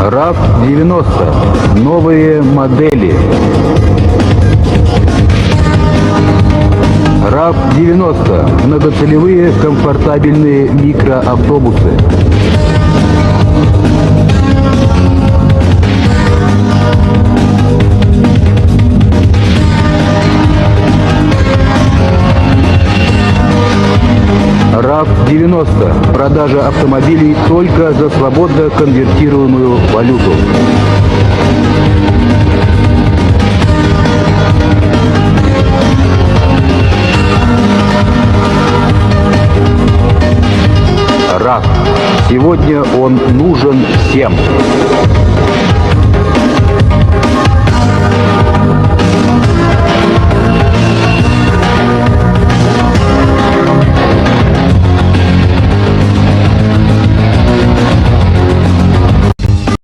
RAV90. Новые модели. RAV90. Многоцелевые комфортабельные микроавтобусы. RAV90. Продажа автомобилей только за свободно конвертируемую валюту. RAV. Сегодня он нужен всем.